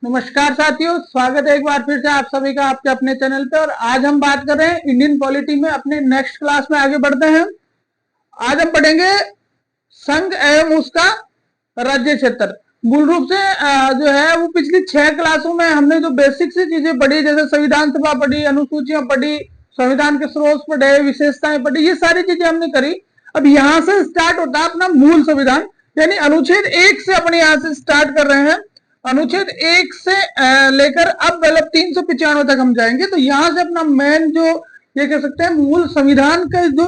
नमस्कार साथियों, स्वागत है एक बार फिर से आप सभी का आपके अपने चैनल पे। और आज हम बात कर रहे हैं इंडियन पॉलिटी में। अपने नेक्स्ट क्लास में आगे बढ़ते हैं। आज हम पढ़ेंगे संघ एवं उसका राज्य क्षेत्र। मूल रूप से जो है वो पिछली 6 क्लासों में हमने जो बेसिक सी चीजें पढ़ी, जैसे संविधान सभा पढ़ी, अनुसूचियां पढ़ी, संविधान के स्रोत पढ़े, विशेषताएं पढ़ी, ये सारी चीजें हमने करी। अब यहाँ से स्टार्ट होता है अपना मूल संविधान, यानी अनुच्छेद 1 से अपने यहाँ से स्टार्ट कर रहे हैं। अनुच्छेद 1 से लेकर अब मतलब 395 तक हम जाएंगे। तो यहाँ से अपना मेन जो ये कह सकते हैं मूल संविधान का जो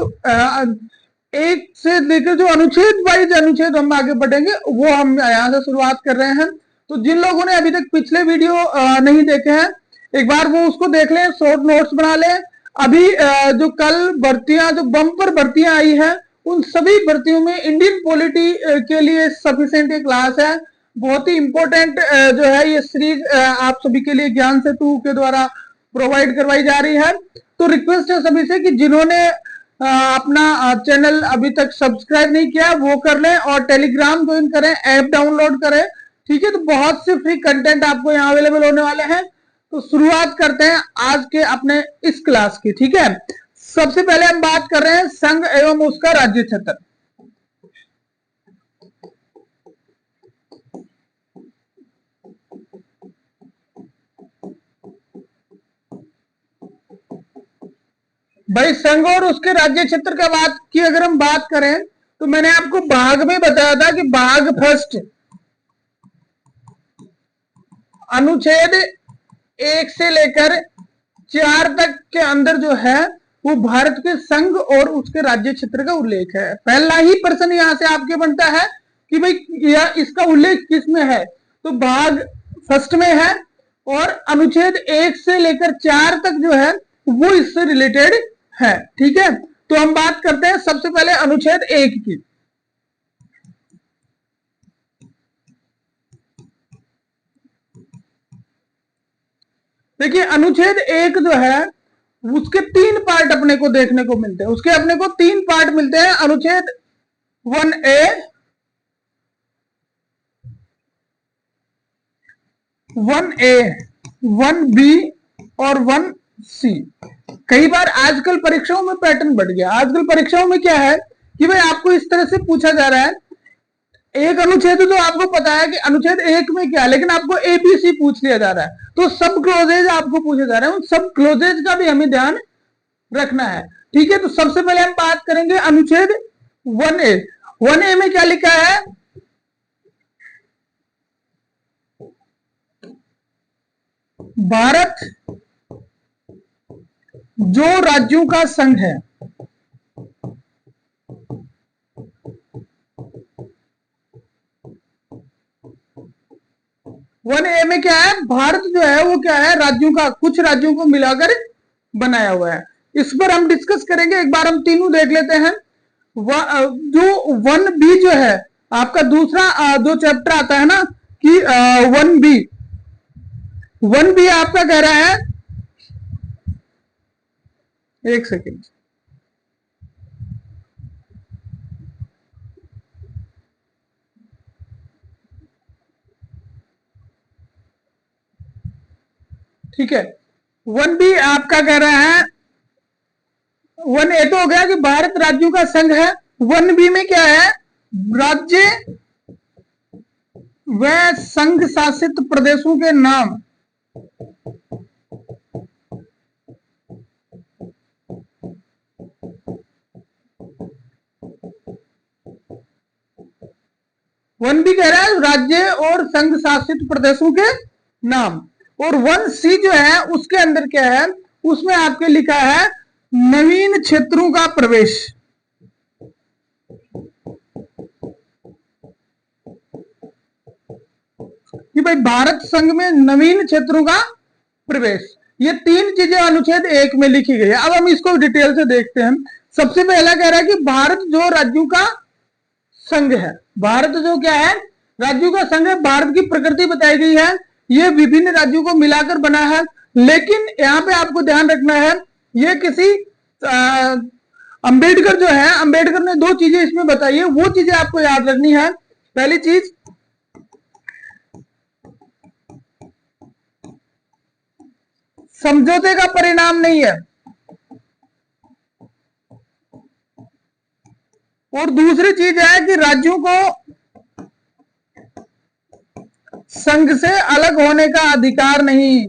1 से लेकर जो अनुच्छेद वाइज अनुच्छेद हम आगे बढ़ेंगे, वो हम यहाँ से शुरुआत कर रहे हैं। तो जिन लोगों ने अभी तक पिछले वीडियो नहीं देखे हैं, एक बार वो उसको देख लें, शॉर्ट नोट्स बना लें। अभी जो कल भर्तियां, जो बम्पर भर्तियां आई है, उन सभी भर्तियों में इंडियन पॉलिटी के लिए सफिशिएंट ये क्लास है। बहुत ही इंपॉर्टेंट जो है ये सीरीज आप सभी के लिए ज्ञान सेतु के द्वारा प्रोवाइड करवाई जा रही है। तो रिक्वेस्ट है सभी से कि जिन्होंने अपना चैनल अभी तक सब्सक्राइब नहीं किया वो कर लें और टेलीग्राम ज्वाइन करें, ऐप डाउनलोड करें। ठीक है, तो बहुत से फ्री कंटेंट आपको यहाँ अवेलेबल होने वाले हैं। तो शुरुआत करते हैं आज के अपने इस क्लास की। ठीक है, सबसे पहले हम बात कर रहे हैं संघ एवं उसका राज्य क्षेत्र। भाई संघ और उसके राज्य क्षेत्र का बात की अगर हम बात करें तो मैंने आपको भाग में बताया था कि भाग फर्स्ट अनुच्छेद 1 से लेकर 4 तक के अंदर जो है वो भारत के संघ और उसके राज्य क्षेत्र का उल्लेख है। पहला ही प्रश्न यहां से आपके बनता है कि भाई यह इसका उल्लेख किस में है, तो भाग फर्स्ट में है और अनुच्छेद 1 से लेकर 4 तक जो है वो इससे रिलेटेड है। ठीक है, तो हम बात करते हैं सबसे पहले अनुच्छेद 1 की। देखिए अनुच्छेद 1 जो है उसके 3 पार्ट अपने को देखने को मिलते हैं। उसके अपने को 3 पार्ट मिलते हैं। अनुच्छेद 1A, 1A, 1B और 1C। कई बार आजकल परीक्षाओं में पैटर्न बढ़ गया। आजकल परीक्षाओं में क्या है कि भाई आपको इस तरह से पूछा जा रहा है, एक अनुच्छेद तो आपको पता है कि अनुच्छेद 1 में क्या है, लेकिन आपको एबीसी पूछ लिया जा रहा है। तो सब क्लोजेज आपको पूछे जा रहे हैं, उन सब क्लोजेज का भी हमें ध्यान रखना है। ठीक है, तो सबसे पहले हम बात करेंगे अनुच्छेद 1A। 1A में क्या लिखा है, भारत जो राज्यों का संघ है, वन ए में क्या है, भारत जो है वो क्या है, राज्यों का, कुछ राज्यों को मिलाकर बनाया हुआ है। इस पर हम डिस्कस करेंगे। एक बार हम तीनों देख लेते हैं। जो 1B जो है आपका दूसरा जो चैप्टर आता है ना कि 1B, 1B आपका कह रहा है, एक सेकेंड, ठीक है, 1B आपका कह रहा है, 1A तो हो गया कि भारत राज्यों का संघ है। 1B में क्या है, राज्य व संघ शासित प्रदेशों के नाम। वन भी कह रहा है राज्य और संघ शासित प्रदेशों के नाम। और 1C जो है उसके अंदर क्या है, उसमें आपके लिखा है नवीन क्षेत्रों का प्रवेश। कि भाई भारत संघ में नवीन क्षेत्रों का प्रवेश, ये 3 चीजें अनुच्छेद 1 में लिखी गई है। अब हम इसको डिटेल से देखते हैं। सबसे पहला कह रहा है कि भारत जो राज्यों का संघ है, भारत जो क्या है, राज्यों का संघ है। भारत की प्रकृति बताई गई है, ये विभिन्न राज्यों को मिलाकर बना है। लेकिन यहां पे आपको ध्यान रखना है, ये किसी अंबेडकर जो है, अंबेडकर ने 2 चीजें इसमें बताई है, वो चीजें आपको याद रखनी है। पहली चीज, समझौते का परिणाम नहीं है। और दूसरी चीज है कि राज्यों को संघ से अलग होने का अधिकार नहीं।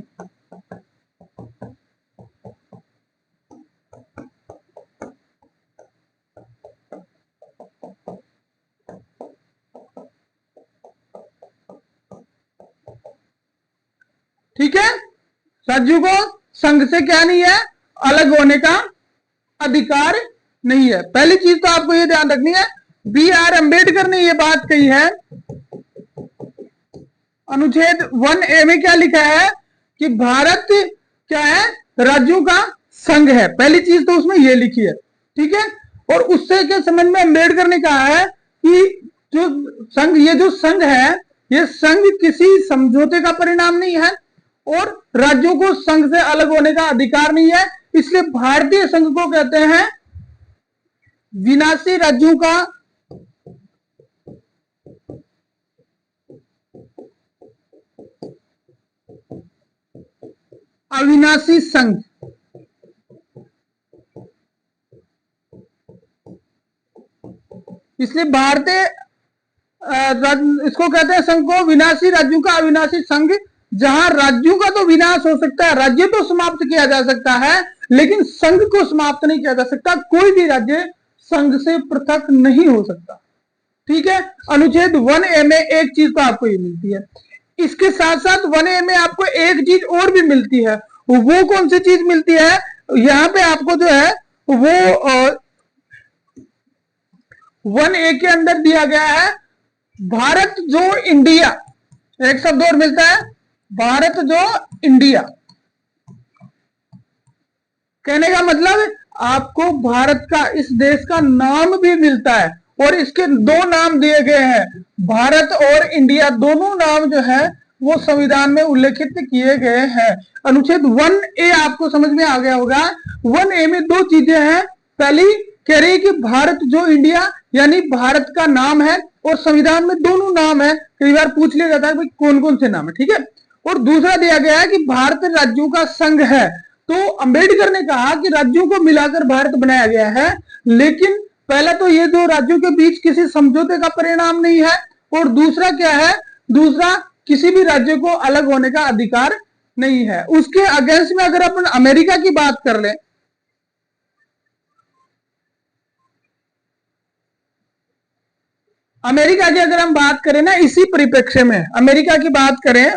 ठीक है, राज्यों को संघ से क्या नहीं है, अलग होने का अधिकार नहीं है। पहली चीज तो आपको ये ध्यान रखनी है, बी आर अम्बेडकर ने ये बात कही है। अनुच्छेद 1A में क्या लिखा है कि भारत क्या है, राज्यों का संघ है। पहली चीज तो उसमें ये लिखी है, ठीक है। और उससे क्या समझ में अम्बेडकर ने कहा है कि जो संघ, ये जो संघ है, ये संघ किसी समझौते का परिणाम नहीं है और राज्यों को संघ से अलग होने का अधिकार नहीं है। इसलिए भारतीय संघ को कहते हैं विनाशी राज्यों का अविनाशी संघ। इसलिए भारतीय इसको कहते हैं संघ को विनाशी राज्यों का अविनाशी संघ, जहां राज्यों का तो विनाश हो सकता है, राज्य तो समाप्त किया जा सकता है, लेकिन संघ को समाप्त नहीं किया जा सकता। कोई भी राज्य संघ से पृथक नहीं हो सकता, ठीक है। अनुच्छेद 1A में एक चीज तो आपको ये मिलती है। इसके साथ साथ 1A में आपको एक चीज और भी मिलती है। वो कौन सी चीज मिलती है, यहां पे आपको जो है वो 1A के अंदर दिया गया है भारत जो इंडिया, एक शब्द और मिलता है भारत जो इंडिया। कहने का मतलब आपको भारत का, इस देश का नाम भी मिलता है और इसके दो नाम दिए गए हैं, भारत और इंडिया। दोनों नाम जो है वो संविधान में उल्लेखित किए गए हैं। अनुच्छेद 1A आपको समझ में आ गया होगा। 1A में दो चीजें हैं। पहली कह रही है कि भारत जो इंडिया, यानी भारत का नाम है, और संविधान में दोनों नाम है। कई बार पूछ लिया जाता है भाई कौन कौन से नाम है, ठीक है। और दूसरा दिया गया है कि भारत राज्यों का संघ है। तो अंबेडकर ने कहा कि राज्यों को मिलाकर भारत बनाया गया है, लेकिन पहला तो ये दो राज्यों के बीच किसी समझौते का परिणाम नहीं है, और दूसरा क्या है, दूसरा किसी भी राज्य को अलग होने का अधिकार नहीं है। उसके अगेंस्ट में अगर अपन अमेरिका की बात कर ले, अमेरिका की अगर हम बात करें ना, इसी परिप्रेक्ष्य में अमेरिका की बात करें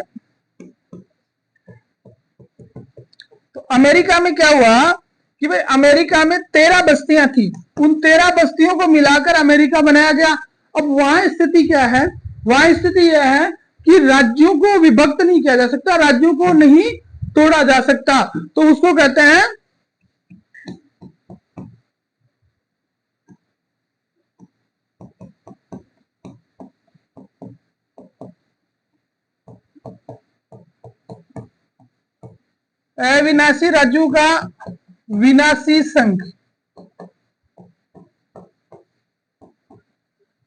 तो अमेरिका में क्या हुआ कि भाई अमेरिका में 13 बस्तियां थी, उन 13 बस्तियों को मिलाकर अमेरिका बनाया गया। अब वहां स्थिति क्या है, वहां स्थिति यह है कि राज्यों को विभक्त नहीं किया जा सकता, राज्यों को नहीं तोड़ा जा सकता। तो उसको कहते हैं अविनाशी राज्यों का विनाशी संघ।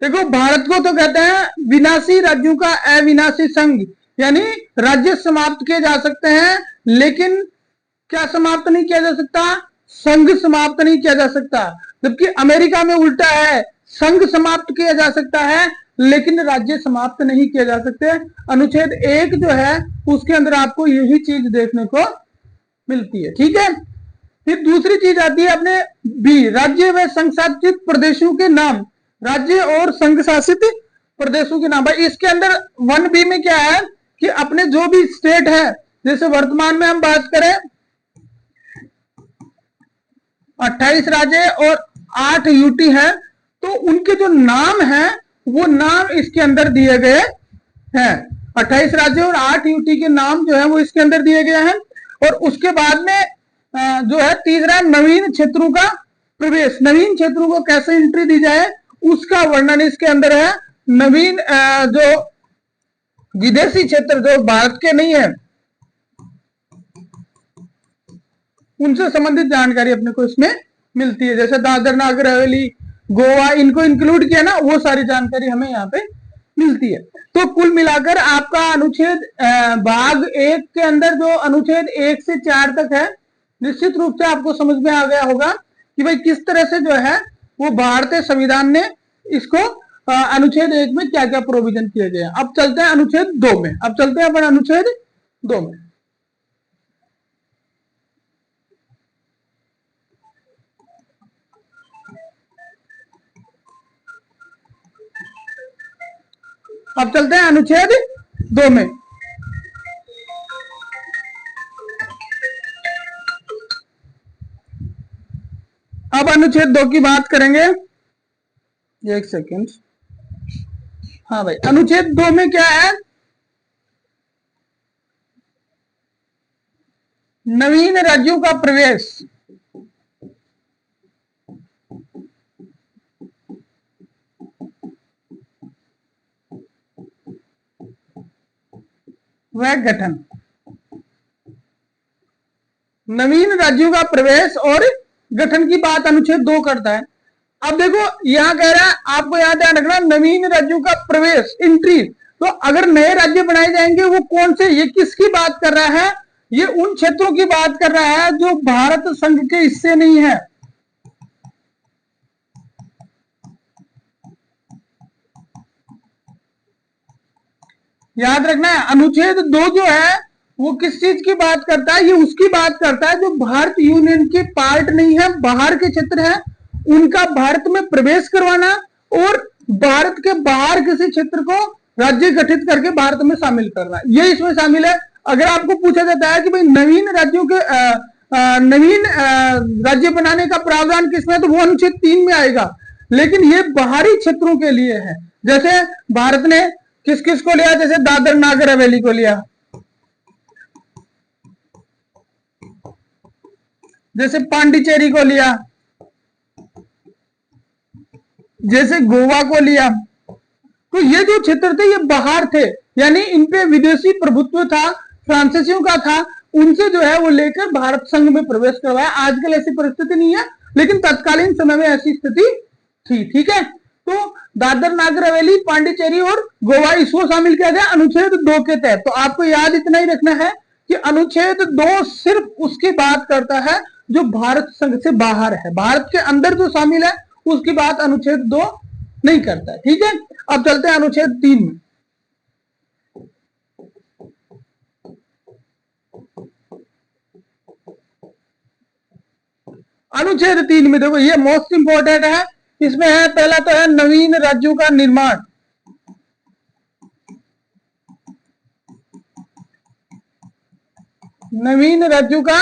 देखो भारत को तो कहते हैं विनाशी राज्यों का अविनाशी संघ, यानी राज्य समाप्त किए जा सकते हैं, लेकिन क्या समाप्त नहीं किया जा सकता, संघ समाप्त नहीं किया जा सकता। जबकि अमेरिका में उल्टा है, संघ समाप्त किया जा सकता है लेकिन राज्य समाप्त नहीं किए जा सकते। अनुच्छेद 1 जो है उसके अंदर आपको यही चीज देखने को मिलती है, ठीक है। फिर दूसरी चीज आती है अपने बी, राज्य व संघ शासित प्रदेशों के नाम, राज्य और संघ शासित प्रदेशों के नाम। भाई इसके अंदर 1B में क्या है कि अपने जो भी स्टेट है, जैसे वर्तमान में हम बात करें 28 राज्य और 8 यूटी है, तो उनके जो नाम है वो नाम इसके अंदर दिए गए हैं। 28 राज्य और 8 यूटी के नाम जो है वो इसके अंदर दिए गए हैं। और उसके बाद में जो है तीसरा नवीन क्षेत्रों का प्रवेश, नवीन क्षेत्रों को कैसे एंट्री दी जाए उसका वर्णन इसके अंदर है। नवीन जो विदेशी क्षेत्र जो भारत के नहीं है उनसे संबंधित जानकारी अपने को इसमें मिलती है। जैसे दादर नगर हवेली, गोवा, इनको इंक्लूड किया ना, वो सारी जानकारी हमें यहाँ पे मिलती है। तो कुल मिलाकर आपका अनुच्छेद भाग 1 के अंदर जो अनुच्छेद 1 से 4 तक है, निश्चित रूप से आपको समझ में आ गया होगा कि भाई किस तरह से जो है वो भारतीय संविधान ने इसको अनुच्छेद 1 में क्या क्या प्रोविजन किए गए हैं। अब चलते हैं अनुच्छेद 2 में। अब चलते हैं अपन अनुच्छेद 2 में। अब चलते हैं अनुच्छेद 2 में। अब अनुच्छेद 2 की बात करेंगे। एक सेकेंड। हाँ भाई, अनुच्छेद 2 में क्या है? नवीन राज्यों का प्रवेश। वह गठन, नवीन राज्यों का प्रवेश और गठन की बात अनुच्छेद 2 करता है। अब देखो यहां कह रहा है, आपको याद ध्यान रखना, नवीन राज्यों का प्रवेश, एंट्री। तो अगर नए राज्य बनाए जाएंगे वो कौन से, ये किसकी बात कर रहा है? ये उन क्षेत्रों की बात कर रहा है जो भारत संघ के हिस्से नहीं है। याद रखना है, अनुच्छेद 2 जो है वो किस चीज की बात करता है? ये उसकी बात करता है जो भारत यूनियन के पार्ट नहीं है, बाहर के क्षेत्र है, उनका भारत में प्रवेश करवाना और भारत के बाहर किसी क्षेत्र को राज्य गठित करके भारत में शामिल करना, ये इसमें शामिल है। अगर आपको पूछा जाता है कि भाई नवीन राज्यों के नवीन राज्य बनाने का प्रावधान किसमें, तो वो अनुच्छेद 3 में आएगा। लेकिन ये बाहरी क्षेत्रों के लिए है। जैसे भारत ने किस किस को लिया? जैसे दादर नागर हवेली को लिया, जैसे पांडिचेरी को लिया, जैसे गोवा को लिया। तो ये जो क्षेत्र थे ये बाहर थे, यानी इन पे विदेशी प्रभुत्व था, फ्रांसीसियों का था, उनसे जो है वो लेकर भारत संघ में प्रवेश करवाया। आजकल ऐसी परिस्थिति नहीं है, लेकिन तत्कालीन समय में ऐसी स्थिति थी। ठीक है, तो दादर नागर हवेली, पांडिचेरी और गोवा, इसको शामिल किया गया अनुच्छेद 2 के तहत। तो आपको याद इतना ही रखना है कि अनुच्छेद 2 सिर्फ उसकी बात करता है जो भारत संघ से बाहर है, भारत के अंदर जो शामिल है उसकी बात अनुच्छेद 2 नहीं करता है। ठीक है, अब चलते हैं अनुच्छेद 3 में। अनुच्छेद 3 में देखो, ये मोस्ट इंपोर्टेंट है। इसमें है, पहला तो है नवीन राज्यों का निर्माण। नवीन राज्यों का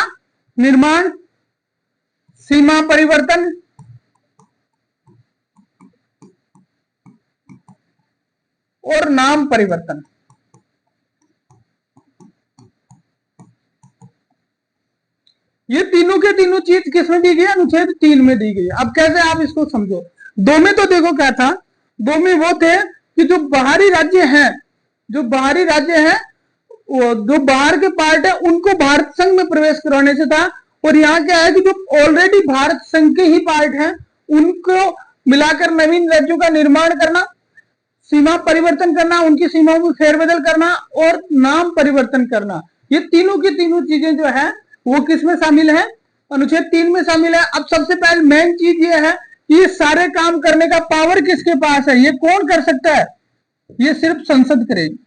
निर्माण, सीमा परिवर्तन और नाम परिवर्तन। ये तीनों के तीनों चीज किसमें दी गई? अनुच्छेद 3 में दी गई। अब कैसे आप इसको समझो? 2 में तो देखो क्या था, 2 में वो थे कि जो बाहरी राज्य हैं, जो बाहरी राज्य हैं, जो बाहर के पार्ट है, उनको भारत संघ में प्रवेश करवाने से था। और यहाँ क्या है कि जो ऑलरेडी भारत संघ के ही पार्ट हैं उनको मिलाकर नवीन राज्यों का निर्माण करना, सीमा परिवर्तन करना, उनकी सीमाओं में फेरबदल करना और नाम परिवर्तन करना, ये तीनों की तीनों चीजें जो है वो किस में शामिल है? अनुच्छेद 3 में शामिल है। अब सबसे पहले मेन चीज ये है कि ये सारे काम करने का पावर किसके पास है? ये कौन कर सकता है? ये सिर्फ संसद करेगी।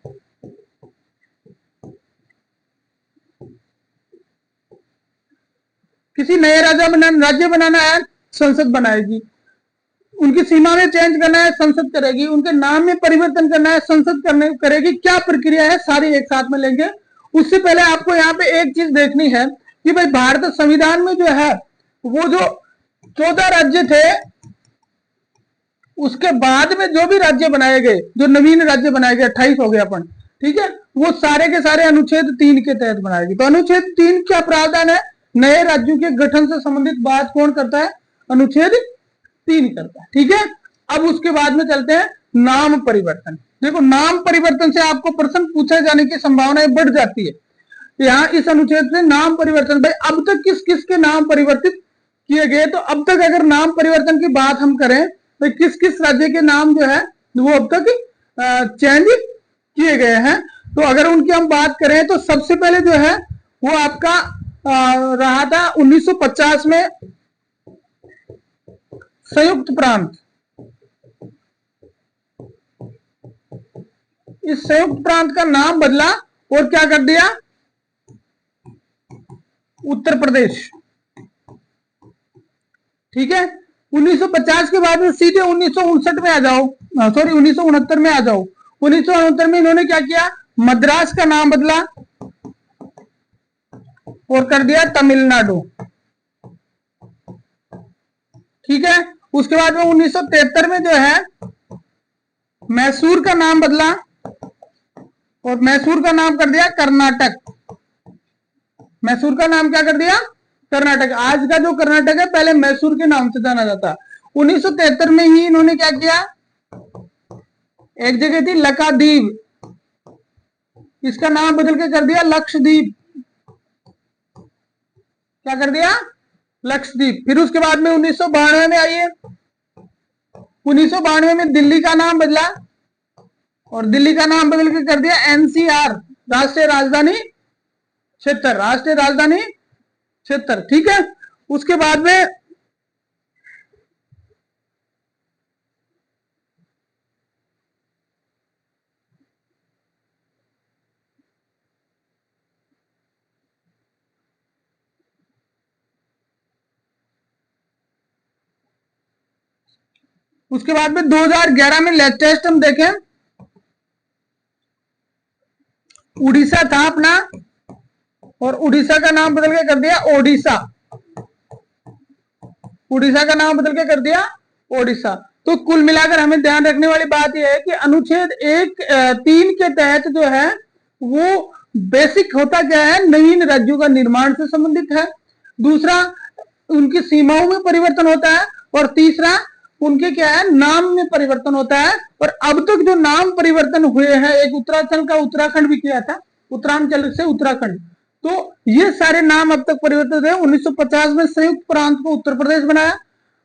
किसी नए राज्य बनाना है, संसद बनाएगी। उनकी सीमा में चेंज करना है, संसद करेगी। उनके नाम में परिवर्तन करना है, संसद करेगी। क्या प्रक्रिया है, सारी एक साथ में लेंगे। उससे पहले आपको यहाँ पे एक चीज देखनी है कि भाई भारत संविधान में जो है वो जो 14 राज्य थे, उसके बाद में जो भी राज्य बनाए गए, जो नवीन राज्य बनाए गए, 28 हो गए अपन, ठीक है, वो सारे के सारे अनुच्छेद 3 के तहत बनाएगी। तो अनुच्छेद 3 क्या प्रावधान है? नए राज्यों के गठन से संबंधित बात कौन करता है? अनुच्छेद 3 करता है। ठीक है, अब उसके बाद में चलते हैं नाम परिवर्तन। देखो, नाम परिवर्तन से आपको प्रश्न पूछे जाने की संभावनाएं बढ़ जाती है। यहाँ इस अनुच्छेद से नाम परिवर्तन, भाई अब तक किस किस के नाम परिवर्तित किए गए? तो अब तक अगर नाम परिवर्तन की बात हम करें तो किस किस राज्य के नाम जो है वो अब तक चेंज किए गए हैं। तो अगर उनकी हम बात करें तो सबसे पहले जो है वो आपका रहा था 1950 में संयुक्त प्रांत। इस संयुक्त प्रांत का नाम बदला और क्या कर दिया, उत्तर प्रदेश। ठीक है, 1950 के बाद में सीधे 1959 में आ जाओ, सॉरी 1969 में आ जाओ। 1969 में इन्होंने क्या किया, मद्रास का नाम बदला और कर दिया तमिलनाडु। ठीक है, उसके बाद में 1973 में जो है मैसूर का नाम बदला और मैसूर का नाम कर दिया कर्नाटक। मैसूर का नाम क्या कर दिया, कर्नाटक। आज का जो कर्नाटक है पहले मैसूर के नाम से जाना जाता। 1973 में ही इन्होंने क्या किया, एक जगह थी लक्षद्वीप, इसका नाम बदल के कर दिया लक्षद्वीप। क्या कर दिया, लक्षद्वीप। फिर उसके बाद में 1992 में आइए, 1992 में दिल्ली का नाम बदला और दिल्ली का नाम बदल के कर दिया एनसीआर, राष्ट्रीय राजधानी क्षेत्र, राष्ट्रीय राजधानी क्षेत्र। ठीक है, उसके बाद में उसके बाद में 2011 में लेटेस्ट हम देखें, उड़ीसा था अपना और उड़ीसा का नाम बदल के कर दिया ओडिशा। उड़ीसा का नाम बदल के कर दिया ओडिशा। तो कुल मिलाकर हमें ध्यान रखने वाली बात यह है कि अनुच्छेद 1(3) के तहत जो है वो बेसिक होता क्या है, नवीन राज्यों का निर्माण से संबंधित है। दूसरा, उनकी सीमाओं में परिवर्तन होता है और तीसरा, उनके क्या है, नाम में परिवर्तन होता है। और अब तक जो नाम परिवर्तन हुए हैं, एक उत्तरांचल का उत्तराखंड भी किया था, उत्तरांचल से उत्तराखंड, तो ये सारे नाम अब तक परिवर्तित है। 1950 में संयुक्त प्रांत को उत्तर प्रदेश बनाया,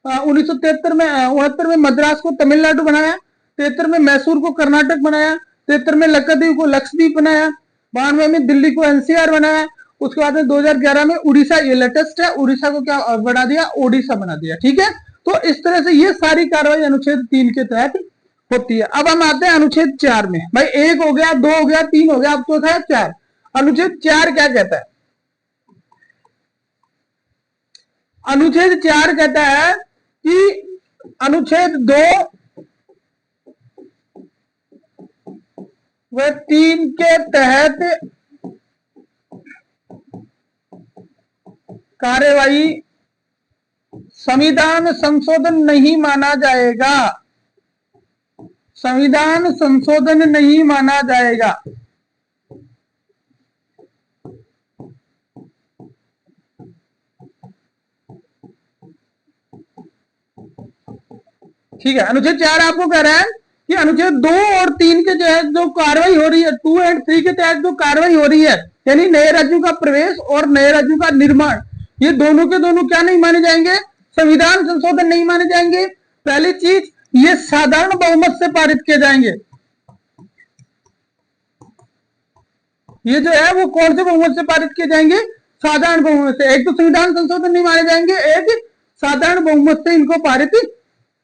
1973 में 69 में मद्रास को तमिलनाडु बनाया, 73 में मैसूर को कर्नाटक बनाया, 73 में लक्षद्वीप को लक्षद्वीप बनाया, 92 में दिल्ली को एनसीआर बनाया। उसके बाद में 2011 में उड़ीसा, ये लेटेस्ट है, उड़ीसा को क्या बना दिया, ओडिशा बना दिया। ठीक है, तो इस तरह से ये सारी कार्रवाई अनुच्छेद 3 के तहत होती है। अब हम आते हैं अनुच्छेद 4 में। भाई 1 हो गया, 2 हो गया, 3 हो गया, अब तो था 4। अनुच्छेद 4 क्या कहता है, अनुच्छेद 4 कहता है कि अनुच्छेद 2 व 3 के तहत कार्यवाही संविधान संशोधन नहीं माना जाएगा, संविधान संशोधन नहीं माना जाएगा। ठीक है, अनुच्छेद 4 आपको कह रहा है कि अनुच्छेद 2 और 3 के जो है जो कार्रवाई हो रही है, 2 और 3 के तहत जो कार्रवाई हो रही है, यानी नए राज्यों का प्रवेश और नए राज्यों का निर्माण, ये दोनों के दोनों क्या नहीं माने जाएंगे, संविधान संशोधन नहीं माने जाएंगे। पहली चीज, ये साधारण बहुमत से पारित किए जाएंगे। ये जो है वो कौन से बहुमत से पारित किए जाएंगे, साधारण बहुमत से। एक तो संविधान संशोधन नहीं माने जाएंगे, एक साधारण बहुमत से इनको पारित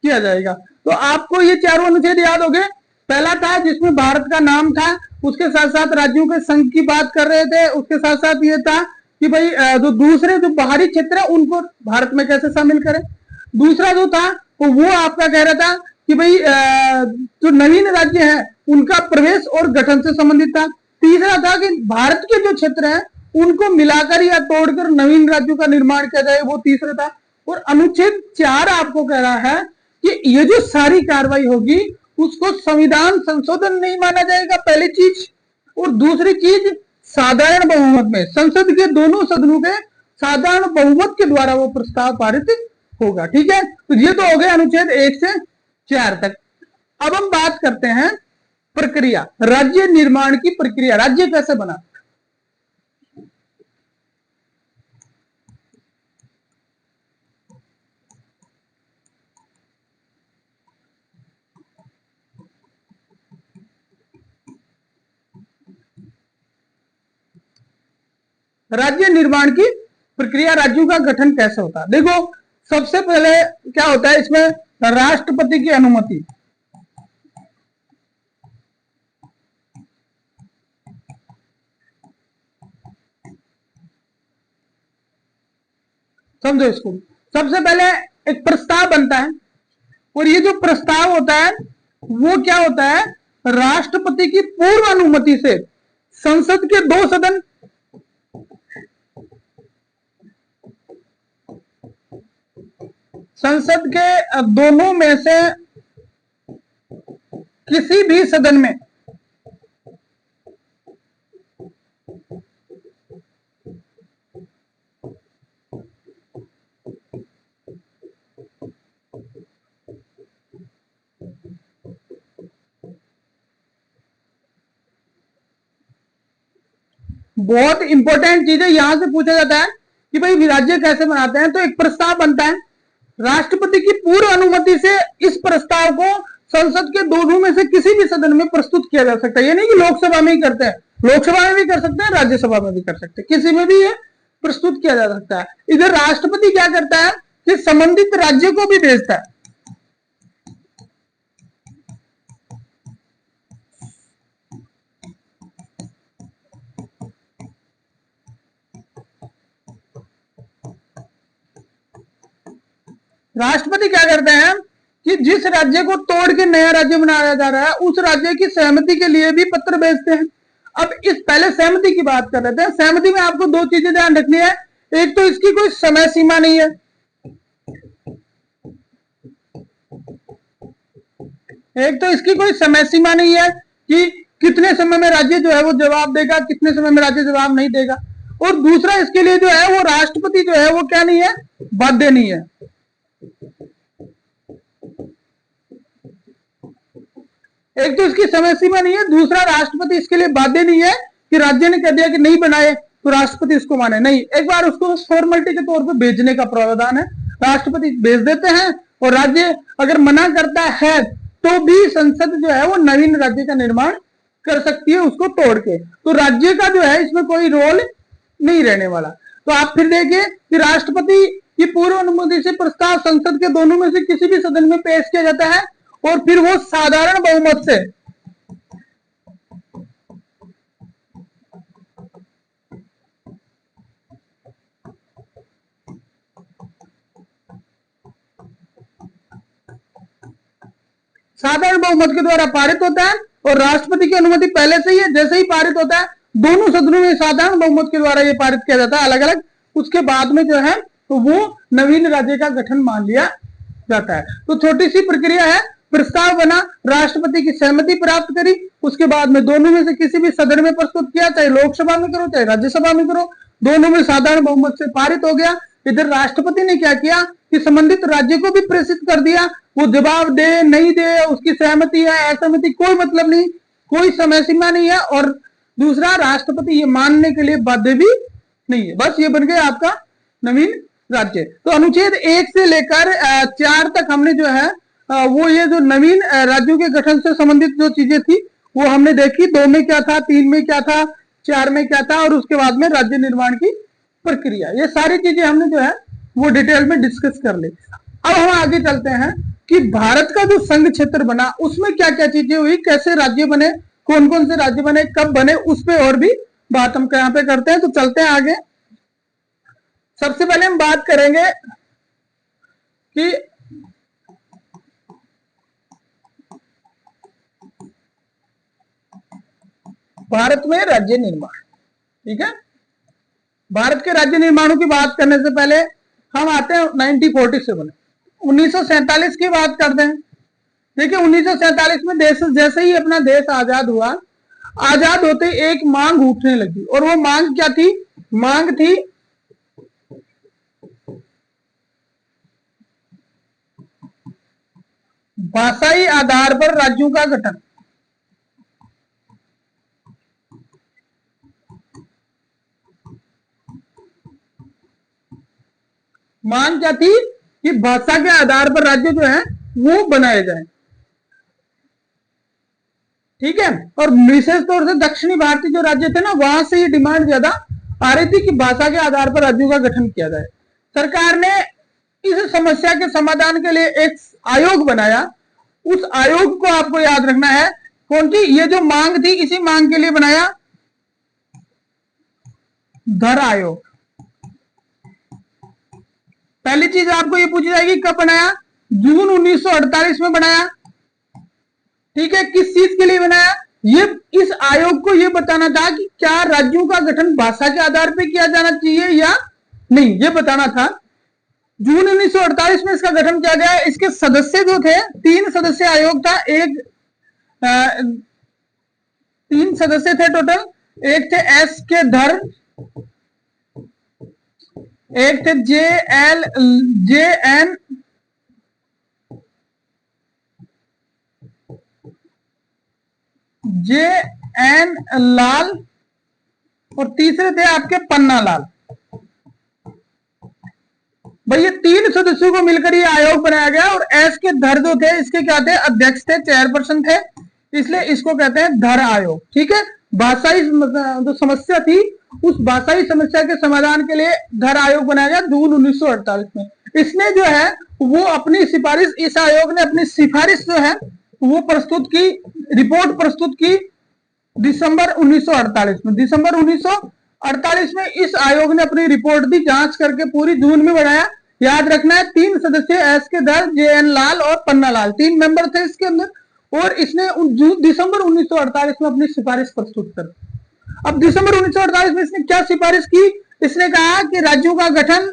किया जाएगा। तो आपको ये चारों अनुच्छेद याद हो गए। पहला था जिसमें भारत का नाम था, उसके साथ साथ राज्यों के संघ की बात कर रहे थे, उसके साथ साथ ये था कि भाई जो दूसरे जो बाहरी क्षेत्र है उनको भारत में कैसे शामिल करें। दूसरा जो था तो वो आपका कह रहा था कि भाई जो नवीन राज्य है उनका प्रवेश और गठन से संबंधित था। तीसरा था कि भारत के जो क्षेत्र हैं उनको मिलाकर या तोड़कर नवीन राज्यों का निर्माण किया जाए, वो तीसरा था। और अनुच्छेद 4 आपको कह रहा है कि ये जो सारी कार्रवाई होगी उसको संविधान संशोधन नहीं माना जाएगा, पहली चीज। और दूसरी चीज, साधारण बहुमत में, संसद के दोनों सदनों के साधारण बहुमत के द्वारा वो प्रस्ताव पारित होगा। ठीक है, तो ये तो हो गए अनुच्छेद 1 से 4 तक। अब हम बात करते हैं प्रक्रिया, राज्य निर्माण की प्रक्रिया, राज्य कैसे बना। राज्य निर्माण की प्रक्रिया, राज्यों का गठन कैसे होता है। देखो सबसे पहले क्या होता है इसमें, राष्ट्रपति की अनुमति। समझो इसको, सबसे पहले एक प्रस्ताव बनता है, और ये जो प्रस्ताव होता है वो क्या होता है, राष्ट्रपति की पूर्व अनुमति से संसद के दो सदन, संसद के दोनों में से किसी भी सदन में बहुत इंपॉर्टेंट चीज है, यहां से पूछा जाता है कि भाई राज्य कैसे बनाते हैं। तो एक प्रस्ताव बनता है, राष्ट्रपति की पूर्व अनुमति से इस प्रस्ताव को संसद के दोनों में से किसी भी सदन में प्रस्तुत किया जा सकता है। ये नहीं कि लोकसभा में ही करते हैं, लोकसभा में भी कर सकते हैं, राज्यसभा में भी कर सकते हैं, किसी में भी ये प्रस्तुत किया जा सकता है। इधर राष्ट्रपति क्या करता है कि संबंधित राज्य को भी भेजता है। राष्ट्रपति क्या करते हैं कि जिस राज्य को तोड़ के नया राज्य बनाया जा रहा है उस राज्य की सहमति के लिए भी पत्र भेजते हैं। अब इस पहले सहमति की बात कर रहे थे, सहमति में आपको दो चीजें ध्यान रखनी है, एक तो इसकी कोई समय सीमा नहीं है, एक तो इसकी कोई समय सीमा नहीं है कि कितने समय में राज्य जो है वो जवाब देगा, कितने समय में राज्य जवाब नहीं देगा, और दूसरा इसके लिए जो है वो राष्ट्रपति जो है वो क्या नहीं है, बाध्य नहीं है। एक तो इसकी समय सीमा नहीं है, दूसरा राष्ट्रपति इसके लिए बाध्य नहीं है कि राज्य ने कह दिया कि नहीं बनाए तो राष्ट्रपति इसको माने, नहीं, एक बार उसको फॉर्मेलिटी के तौर पे भेजने का प्रावधान है, राष्ट्रपति भेज देते हैं, और राज्य अगर मना करता है तो भी संसद जो है वो नवीन राज्य का निर्माण कर सकती है उसको तोड़ के, तो राज्य का जो है इसमें कोई रोल नहीं रहने वाला। तो आप फिर देखिए कि राष्ट्रपति की पूर्व अनुमति से प्रस्ताव संसद के दोनों में से किसी भी सदन में पेश किया जाता है, और फिर वो साधारण बहुमत से के द्वारा पारित होता है, और राष्ट्रपति की अनुमति पहले से ही है, जैसे ही पारित होता है दोनों सदनों में साधारण बहुमत के द्वारा ये पारित किया जाता है अलग अलग, उसके बाद में जो है तो वो नवीन राज्य का गठन मान लिया जाता है। तो छोटी सी प्रक्रिया है, प्रस्ताव बना, राष्ट्रपति की सहमति प्राप्त करी, उसके बाद में दोनों में से किसी भी सदन में प्रस्तुत किया, चाहे लोकसभा में करो चाहे राज्यसभा में करो, दोनों में साधारण बहुमत से पारित हो गया। इधर राष्ट्रपति ने क्या किया कि संबंधित राज्य को भी प्रेषित कर दिया, वो जवाब दे नहीं दे, उसकी सहमति है असहमति कोई मतलब नहीं, कोई समय सीमा नहीं है, और दूसरा राष्ट्रपति ये मानने के लिए बाध्य भी नहीं है। बस ये बन गया आपका नवीन राज्य। तो अनुच्छेद 1 से लेकर 4 तक हमने जो है वो ये जो नवीन राज्यों के गठन से संबंधित जो चीजें थी वो हमने देखी, 2 में क्या था, 3 में क्या था, 4 में क्या था, और उसके बाद में राज्य निर्माण की प्रक्रिया, ये सारी चीजें हमने जो है वो डिटेल में डिस्कस कर ली। अब हम आगे चलते हैं कि भारत का जो संघ क्षेत्र बना उसमें क्या क्या चीजें हुई, कैसे राज्य बने, कौन कौन से राज्य बने, कब बने, उस पर और भी बात हम यहाँ पे करते हैं। तो चलते हैं आगे। सबसे पहले हम बात करेंगे कि भारत में राज्य निर्माण, ठीक है, भारत के राज्य निर्माणों की बात करने से पहले हम आते हैं 1947 1947 की बात करते हैं। देखिए 1947 में देश जैसे ही अपना देश आजाद हुआ, आजाद होते एक मांग उठने लगी, और वो मांग क्या थी, मांग थी भाषाई आधार पर राज्यों का गठन। मांग क्या थी कि भाषा के आधार पर राज्य जो है वो बनाए जाए, ठीक है, और विशेष तौर से दक्षिणी भारतीय जो राज्य थे ना वहां से ये डिमांड ज्यादा आ रही थी कि भाषा के आधार पर राज्यों का गठन किया जाए। सरकार ने इस समस्या के समाधान के लिए एक आयोग बनाया। उस आयोग को आपको याद रखना है कौन सी, ये जो मांग थी इसी मांग के लिए बनाया धर आयोग। पहली चीज आपको ये पूछी जाएगी कब बनाया, जून 1948 में बनाया। ठीक है, किस चीज के लिए बनाया, ये इस आयोग को ये बताना था कि क्या राज्यों का गठन भाषा के आधार पर किया जाना चाहिए या नहीं, ये बताना था। जून 1948 में इसका गठन किया गया। इसके सदस्य जो थे, 3 सदस्य आयोग था, 3 सदस्य थे टोटल। एक थे एस के धर, एक थे जे एन लाल और तीसरे थे आपके पन्ना लाल। भाई ये 3 सदस्यों को मिलकर ये आयोग बनाया गया। और एस के धर जो थे इसके क्या थे, अध्यक्ष थे, चेयरपर्सन थे, इसलिए इसको कहते हैं धर आयोग। ठीक है, भाषाई जो समस्या थी उस भाषाई समस्या के समाधान के लिए धर आयोग बनाया गया जून 1948 में। इसने जो है वो अपनी सिफारिश, इस आयोग ने अपनी सिफारिश जो है वो प्रस्तुत की, रिपोर्ट प्रस्तुत की दिसंबर 1948 में। दिसंबर 1948 में इस आयोग ने अपनी रिपोर्ट दी, जांच करके पूरी जून में बनाया। याद रखना है 3 सदस्य एस के धर, जे एन लाल और पन्ना लाल, 3 मेंबर थे इसके अंदर। और इसने दिसंबर 1948 में अपनी सिफारिश प्रस्तुत कर। अब दिसंबर 1948 में इसने क्या सिफारिश की, इसने कहा कि राज्यों का गठन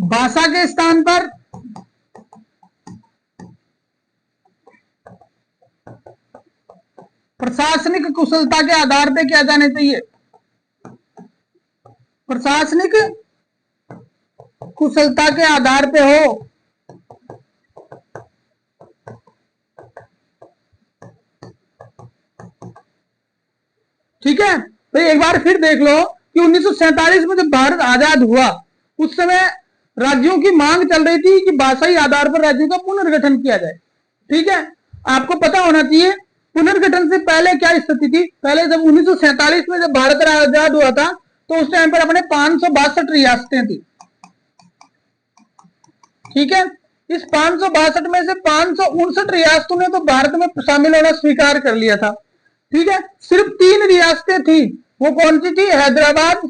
भाषा के स्थान पर प्रशासनिक कुशलता के आधार पर किया जाना चाहिए। प्रशासनिक कुशलता के आधार पे हो। ठीक है, तो एक बार फिर देख लो कि 1947 में जब भारत आजाद हुआ उस समय राज्यों की मांग चल रही थी कि भाषाई आधार पर राज्यों का पुनर्गठन किया जाए। ठीक है, आपको पता होना चाहिए पुनर्गठन से पहले क्या स्थिति थी। पहले जब 1947 में जब भारत आजाद हुआ था तो उस टाइम पर अपने 562 रियासतें थी। ठीक है, इस 562 में से 559 रियासतों ने तो भारत में शामिल होना स्वीकार कर लिया था। ठीक है, सिर्फ 3 रियासतें थी, वो कौन सी थी, हैदराबाद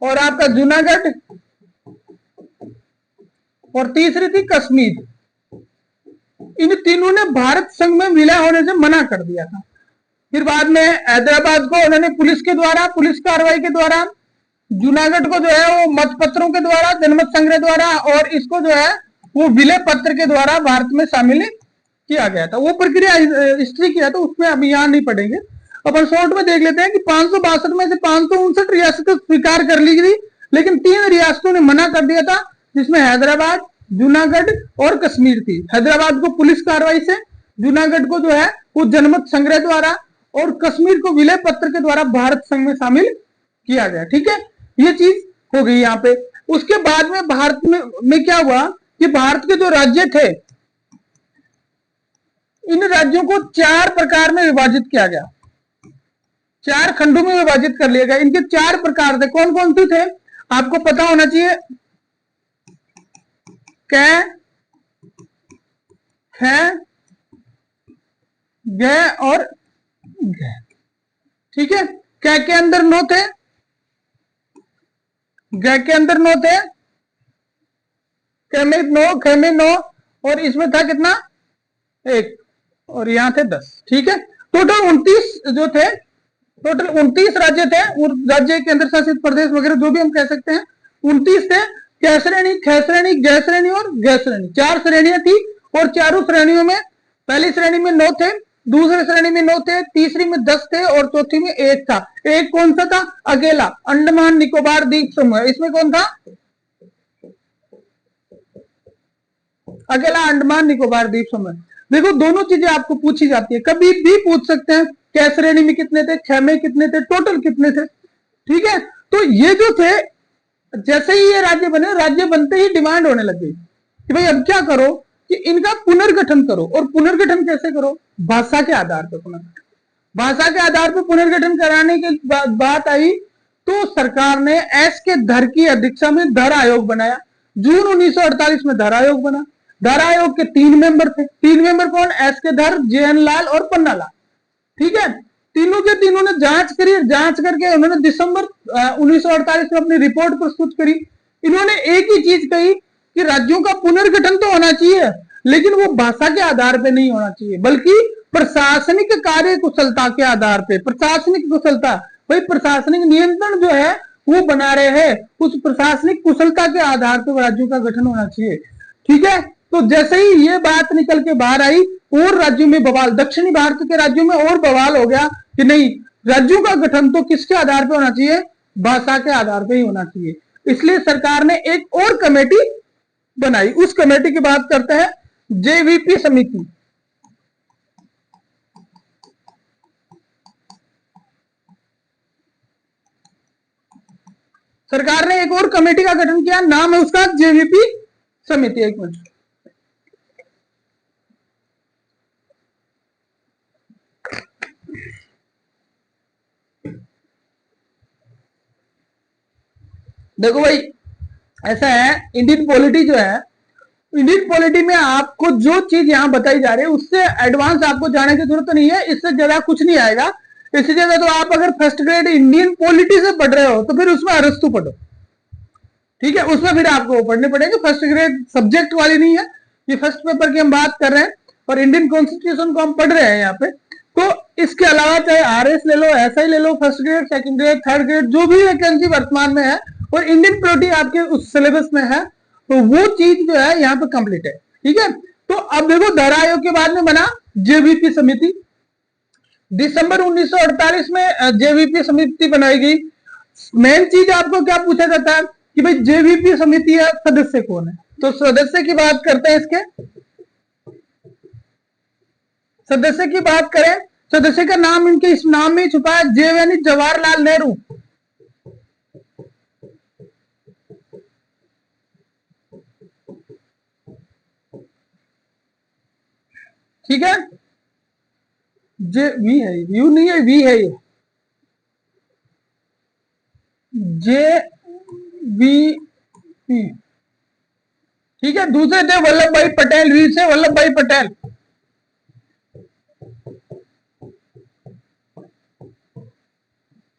और आपका जूनागढ़ और तीसरी थी कश्मीर। इन तीनों ने भारत संघ में विलय होने से मना कर दिया था। फिर बाद में हैदराबाद को उन्होंने पुलिस के द्वारा, पुलिस कार्रवाई के द्वारा, जूनागढ़ को जो है वो मतपत्रों के द्वारा, जनमत संग्रह द्वारा, और इसको जो है वो विलय पत्र के द्वारा भारत में शामिल किया गया था। वो प्रक्रिया हिस्ट्री किया था, उसमें अभी यहां नहीं पढ़ेंगे। अपन शॉर्ट में देख लेते हैं कि 562 में से 559 रियासतें स्वीकार कर ली गई, लेकिन 3 रियासतों ने मना कर दिया था, जिसमें हैदराबाद, जूनागढ़ और कश्मीर थी। हैदराबाद को पुलिस कार्रवाई से, जूनागढ़ को जो है वो जनमत संग्रह द्वारा, और कश्मीर को विलय पत्र के द्वारा भारत संघ में शामिल किया गया। ठीक है, ये चीज हो गई यहाँ पे। उसके बाद में भारत में क्या हुआ कि भारत के जो राज्य थे, इन राज्यों को 4 प्रकार में विभाजित किया गया, 4 खंडों में विभाजित कर लिया गया। इनके 4 प्रकार थे, कौन कौन से थे आपको पता होना चाहिए। कै, ख, ग और घ। ठीक है, कै के अंदर 9 थे, ग के अंदर 9 थे, क में 9, ख में 9, और इसमें था कितना 1, और यहां थे 10। ठीक है, टोटल 29 जो थे, टोटल 29 राज्य थे, और राज्य केंद्र शासित प्रदेश वगैरह जो भी हम कह सकते हैं 29 थे। क श्रेणी, ख श्रेणी, ग श्रेणी और घ श्रेणी, 4 श्रेणियां थी। और चारों श्रेणियों में पहली श्रेणी में 9 थे, दूसरी श्रेणी में 9 थे, तीसरी में 10 थे, और चौथी में 1 था। 1 कौन सा था, अकेला, अंडमान निकोबार द्वीप समूह। इसमें कौन था, अकेला अंडमान निकोबार द्वीप समूह। देखो दोनों चीजें आपको पूछी जाती है, कभी भी पूछ सकते हैं कै श्रेणी में कितने थे, ख में कितने थे, टोटल कितने थे। ठीक है, तो ये जो थे, जैसे ही ये राज्य बने, राज्य बनते ही डिमांड होने लगी कि भाई अब क्या करो, कि इनका पुनर्गठन करो। और पुनर्गठन कैसे करो? भाषा के आधार पर पुनर्गठन। भाषा के आधार पर पुनर्गठन कराने की बात आई तो सरकार ने एस के धर की अध्यक्षता में धर आयोग बनाया। जून 1948 में धर आयोग बना। धर आयोग के 3 मेंबर थे। 3 मेंबर कौन? एस के धर, JN लाल और पन्ना लाल। ठीक है, तीनों के तीनों ने जांच करी। जांच करके उन्होंने दिसंबर 1948 में अपनी रिपोर्ट प्रस्तुत करी। इन्होंने एक ही चीज कही कि राज्यों का पुनर्गठन तो होना चाहिए, लेकिन वो भाषा के आधार पर नहीं होना चाहिए, बल्कि प्रशासनिक कार्य कुशलता के आधार पर। प्रशासनिक कुशलता, भाई प्रशासनिक नियंत्रण जो है वो बना रहे हैं, उस प्रशासनिक कुशलता के आधार पर राज्यों का गठन होना चाहिए। ठीक है, तो जैसे ही ये बात निकल के बाहर आई और राज्यों में बवाल, दक्षिणी भारत के राज्यों में और बवाल हो गया कि नहीं, राज्यों का गठन तो किसके आधार पर होना चाहिए? भाषा के आधार पर ही होना चाहिए। इसलिए सरकार ने एक और कमेटी बनाई। उस कमेटी की बात करते हैं, JVP समिति। सरकार ने एक और कमेटी का गठन किया, नाम है उसका JVP समिति। एक मिनट, देखो भाई ऐसा है, इंडियन पॉलिटी जो है, इंडियन पॉलिटी में आपको जो चीज यहां बताई जा रही है उससे एडवांस आपको जाने की जरूरत नहीं है। इससे ज्यादा कुछ नहीं आएगा। इससे ज्यादा तो आप अगर फर्स्ट ग्रेड इंडियन पॉलिटी से पढ़ रहे हो तो फिर उसमें अरस्तु पढ़ो। ठीक है, उसमें फिर आपको पढ़ने पड़ेंगे। फर्स्ट ग्रेड सब्जेक्ट वाली नहीं है, ये फर्स्ट पेपर की हम बात कर रहे हैं और इंडियन कॉन्स्टिट्यूशन को हम पढ़ रहे हैं यहाँ पे। तो इसके अलावा चाहे RS ले लो, SI ले लो, first grade, second grade, third grade, जो भी वैकेंसी वर्तमान में है और इंडियन पॉलिटी आपके उस सिलेबस में है, तो वो चीज जो है यहाँ पे कंप्लीट है। ठीक है, तो अब देखो धर आयोग के बाद में बना JVP समिति। दिसंबर 1948 में JVP समिति बनाई गई। मेन चीज आपको क्या पूछा जाता है कि भाई JVP समिति है, सदस्य कौन है? तो सदस्य की बात करते हैं। इसके सदस्य की बात करें, सदस्य का नाम इनके इस नाम में छुपा है, यानी जवाहरलाल नेहरू। ठीक है, JV है, यू नहीं है, V है ये, JVP। ठीक है, दूसरे थे वल्लभ भाई पटेल, वी से वल्लभ भाई पटेल।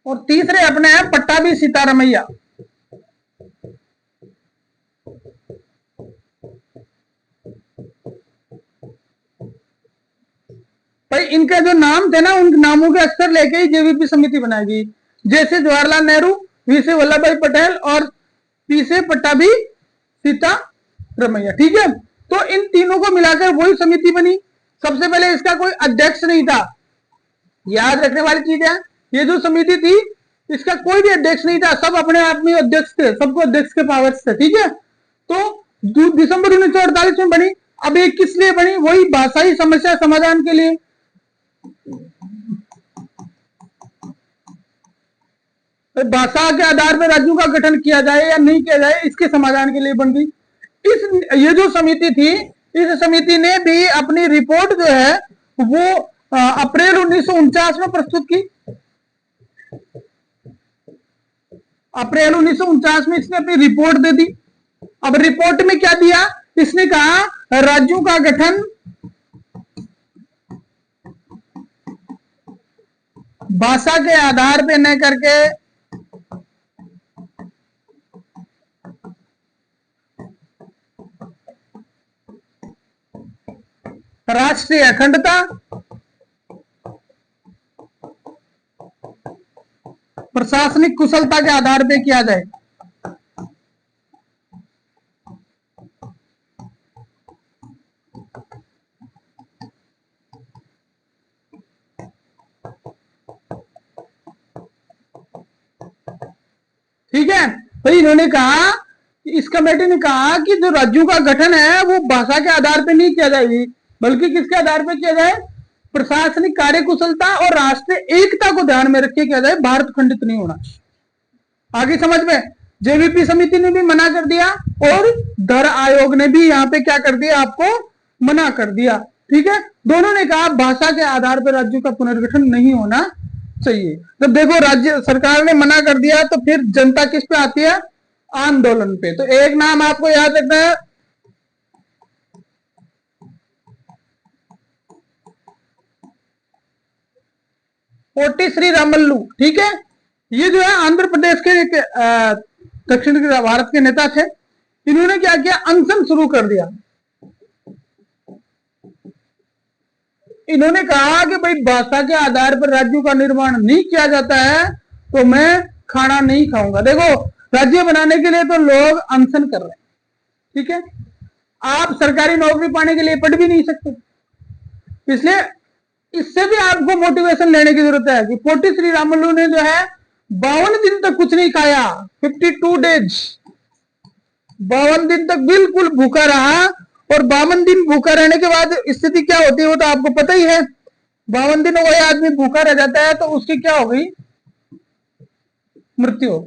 और तीसरे अपने हैं पट्टाभी सीतारमैया। भाई इनके जो नाम थे ना, उन नामों के अक्षर लेके ही JVP समिति बनाई गई। जैसे जवाहरलाल नेहरू, वी से वल्लभ भाई पटेल और पी से पट्टाभी सीतारमैया। ठीक है, तो इन तीनों को मिलाकर वही समिति बनी। सबसे पहले इसका कोई अध्यक्ष नहीं था, याद रखने वाली चीज है। ये जो समिति थी इसका कोई भी अध्यक्ष नहीं था, सब अपने आप में अध्यक्ष थे, सबको अध्यक्ष के पावर्स थे। ठीक है, तो दिसंबर 1948 में बनी। अब ये किस लिए बनी? वही भाषाई समस्या समाधान के लिए। भाषा के आधार पर राज्यों का गठन किया जाए या नहीं किया जाए, इसके समाधान के लिए बन गई। ये जो समिति थी, इस समिति ने भी अपनी रिपोर्ट जो है वो अप्रैल 1949 में प्रस्तुत की। अप्रैल 1949 में इसने अपनी रिपोर्ट दे दी। अब रिपोर्ट में क्या दिया? इसने कहा राज्यों का गठन भाषा के आधार पे न करके राष्ट्रीय अखंडता, प्रशासनिक कुशलता के आधार पे किया जाए। ठीक है, तो इन्होंने कहा, इस कमेटी ने कहा कि जो राज्यों का गठन है वो भाषा के आधार पे नहीं किया जाएगी, बल्कि किसके आधार पे किया जाए? प्रशासनिक कार्यकुशलता और राष्ट्रीय एकता को ध्यान में रख के किया जाए, भारत खंडित नहीं होना। आगे समझ में? JVP समिति ने भी मना कर दिया और धर आयोग ने भी यहाँ पे क्या कर दिया? आपको मना कर दिया। ठीक है, दोनों ने कहा भाषा के आधार पर राज्यों का पुनर्गठन नहीं होना चाहिए। जब देखो राज्य सरकार ने मना कर दिया तो फिर जनता किस पे आती है? आंदोलन पे। तो एक नाम आपको याद रखना है, पोटी श्री रामल्लू। ठीक है, ये जो है आंध्र प्रदेश के एक दक्षिण भारत के नेता थे। इन्होंने क्या किया? अनशन शुरू कर दिया। इन्होंने कहा कि भाई भाषा के आधार पर राज्यों का निर्माण नहीं किया जाता है तो मैं खाना नहीं खाऊंगा। देखो, राज्य बनाने के लिए तो लोग अनशन कर रहे हैं। ठीक है, आप सरकारी नौकरी पाने के लिए पढ़ भी नहीं सकते, इसलिए इससे भी आपको मोटिवेशन लेने की जरूरत है कि पोटी श्री रामल्लू ने जो है 52 दिन तक कुछ नहीं खाया, 52 डेज, 52 दिन तक बिल्कुल भूखा रहा। और 52 दिन भूखा रहने के बाद स्थिति क्या होती है वो तो आपको पता ही है। 52 दिन कोई आदमी भूखा रह जाता है तो उसकी क्या हो गई? मृत्यु।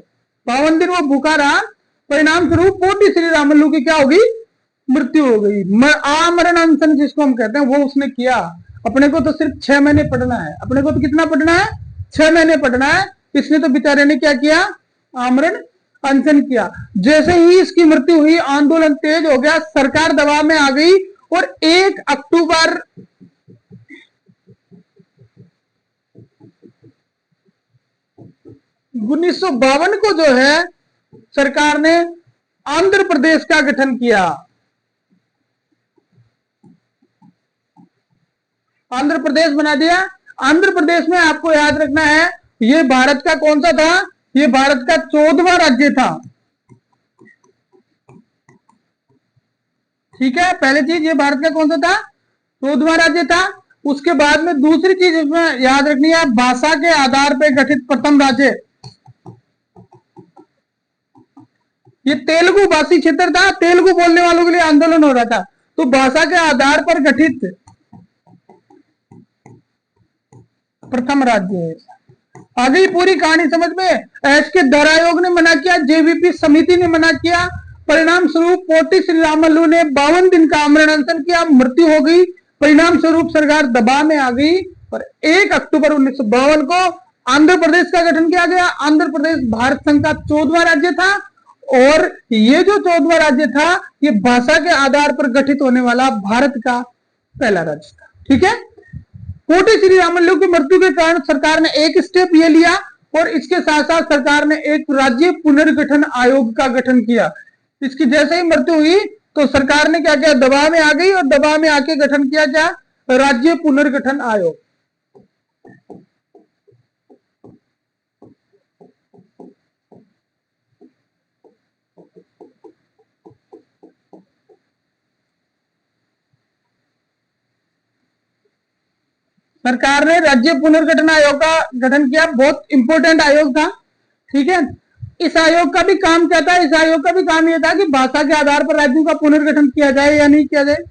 52 दिन वो भूखा रहा, परिणाम स्वरूप पोटी श्री रामल्लू की क्या होगी? मृत्यु हो गई। आमरण अनशन जिसको हम कहते हैं वो उसने किया। अपने को तो सिर्फ 6 महीने पढ़ना है, अपने को तो कितना पढ़ना है? 6 महीने पढ़ना है। इसने तो बेचारे ने क्या किया? आमरण अनशन किया। जैसे ही इसकी मृत्यु हुई, आंदोलन तेज हो गया, सरकार दबाव में आ गई और 1 अक्टूबर 1952 को जो है सरकार ने आंध्र प्रदेश का गठन किया। आंध्र प्रदेश बना दिया। आंध्र प्रदेश में आपको याद रखना है, ये भारत का कौन सा था? ये भारत का 14वां राज्य था। ठीक है, पहली चीज ये भारत का कौन सा था? 14वां राज्य था। उसके बाद में दूसरी चीज इसमें याद रखनी है, भाषा के आधार पर गठित प्रथम राज्य। ये तेलुगु भाषी क्षेत्र था, तेलुगु बोलने वालों के लिए आंदोलन हो रहा था। तो भाषा के आधार पर गठित प्रथम राज्य है। आ गई पूरी कहानी समझ में? एस के दर आयोग ने मना किया, जेवीपी समिति ने मना किया। परिणाम स्वरूप पोटी श्री रामल्लू ने 52 दिन का आमरण अनशन किया, मृत्यु हो गई। परिणाम स्वरूप सरकार दबाव में आ गई और 1 अक्टूबर 1952 को आंध्र प्रदेश का गठन किया गया। आंध्र प्रदेश भारत संघ का 14वां राज्य था और ये जो 14वां राज्य था ये भाषा के आधार पर गठित होने वाला भारत का पहला राज्य था। ठीक है, पोटी श्री रामल्लू की मृत्यु के कारण सरकार ने एक स्टेप ये लिया और इसके साथ साथ सरकार ने एक राज्य पुनर्गठन आयोग का गठन किया। इसकी जैसे ही मृत्यु हुई तो सरकार ने क्या किया? दबाव में आ गई और दबाव में आके गठन किया क्या? राज्य पुनर्गठन आयोग। सरकार ने राज्य पुनर्गठन आयोग का गठन किया, बहुत इंपॉर्टेंट आयोग था। ठीक है, इस आयोग का भी काम क्या था? इस आयोग का भी काम यह था कि भाषा के आधार पर राज्यों का पुनर्गठन किया जाए या नहीं किया जाए।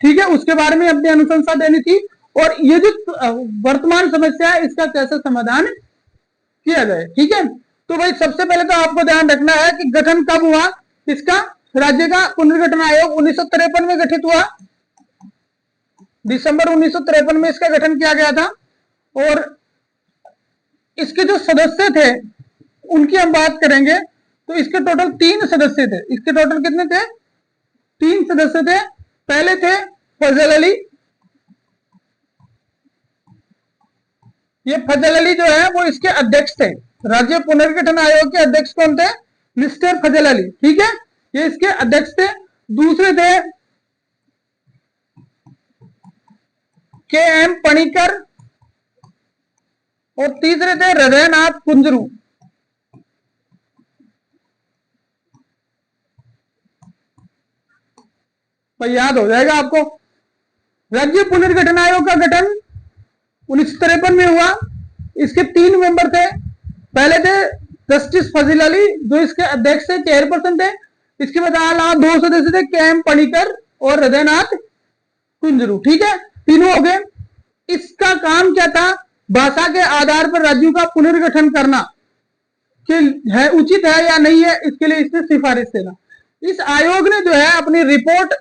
ठीक है, उसके बारे में अपनी अनुशंसा देनी थी और ये जो वर्तमान समस्या है इसका कैसे समाधान किया जाए। ठीक है, तो भाई सबसे पहले तो आपको ध्यान रखना है कि गठन कब हुआ इसका? राज्य का पुनर्गठन आयोग 1953 में गठित हुआ, दिसंबर 1953 में इसका गठन किया गया था। और इसके जो सदस्य थे उनकी हम बात करेंगे तो इसके टोटल 3 सदस्य थे। इसके टोटल कितने थे? 3 सदस्य थे। पहले थे फजल अली। ये फजल अली जो है वो इसके अध्यक्ष थे। राज्य पुनर्गठन आयोग के अध्यक्ष कौन थे? मिस्टर फजल अली। ठीक है, ये इसके अध्यक्ष थे। दूसरे थे के एम पणिकर और तीसरे थे हृदयनाथ कुंजरू। भाई याद हो जाएगा आपको। राज्य पुनर्गठन आयोग का गठन 1953 में हुआ। इसके 3 मेंबर थे। पहले थे जस्टिस फजील अली जो इसके अध्यक्ष थे, चेयरपर्सन थे। इसके बाद 2 सदस्य थे, के एम पणिकर और हृदयनाथ कुंजरू। ठीक है, तीनों हो गए। इसका काम क्या था? भाषा के आधार पर राज्यों का पुनर्गठन करना कि है उचित है या नहीं है, इसके लिए इसने सिफारिश देना। इस आयोग ने जो है अपनी रिपोर्ट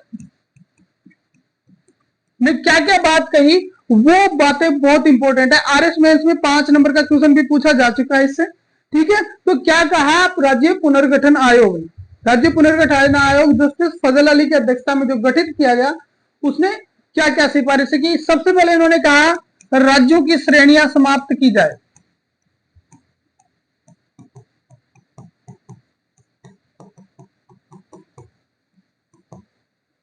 ने क्या क्या बात कही, वो बातें बहुत इंपॉर्टेंट है। आरएस मेंस में 5 नंबर का क्वेश्चन भी पूछा जा चुका है इससे, ठीक है। तो क्या कहा राज्य पुनर्गठन आयोग ने, राज्य पुनर्गठन आयोग जस्टिस फजल अली की अध्यक्षता में जो गठित किया गया, उसने क्या क्या सिफारिशें की। सबसे पहले इन्होंने कहा राज्यों की श्रेणियां समाप्त की जाए।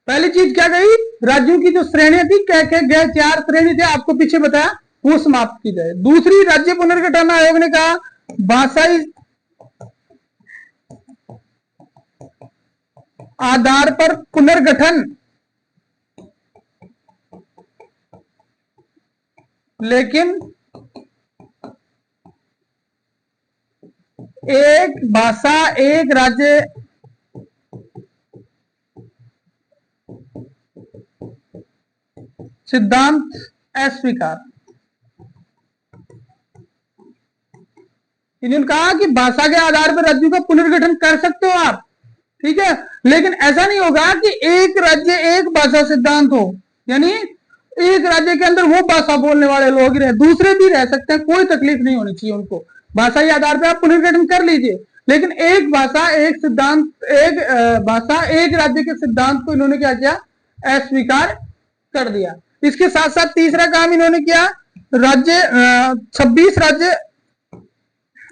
पहली चीज क्या गई, राज्यों की जो श्रेणियां थी, क्या क्या गया, 4 श्रेणी थे आपको पीछे बताया, वो समाप्त की जाए। दूसरी, राज्य पुनर्गठन आयोग ने कहा भाषाई आधार पर पुनर्गठन, लेकिन एक भाषा एक राज्य सिद्धांत अस्वीकार। इन्होंने कहा कि भाषा के आधार पर राज्यों का पुनर्गठन कर सकते हो आप, ठीक है, लेकिन ऐसा नहीं होगा कि एक राज्य एक भाषा सिद्धांत हो, यानी एक राज्य के अंदर वो भाषा बोलने वाले लोग ही रहे, दूसरे भी रह सकते हैं, कोई तकलीफ नहीं होनी चाहिए उनको। भाषाई आधार पर आप पुनर्गठन कर लीजिए, लेकिन एक भाषा एक सिद्धांत, एक भाषा एक राज्य के सिद्धांत को इन्होंने क्या किया, अस्वीकार कर दिया। इसके साथ साथ तीसरा काम इन्होंने किया, राज्य 26 राज्य,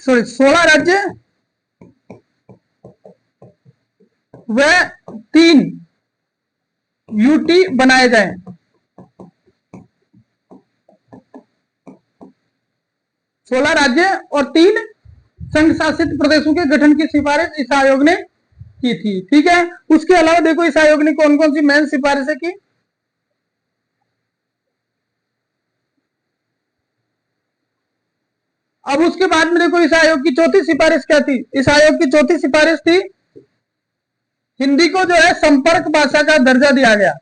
सॉरी 16 राज्य व 3 यूटी बनाए जाए। 16 राज्य और 3 संघ शासित प्रदेशों के गठन की सिफारिश इस आयोग ने की थी, ठीक है। उसके अलावा देखो इस आयोग ने कौन कौन सी मेन सिफारिशें की। अब उसके बाद में देखो इस आयोग की चौथी सिफारिश क्या थी। इस आयोग की चौथी सिफारिश थी हिंदी को जो है संपर्क भाषा का दर्जा दिया गया।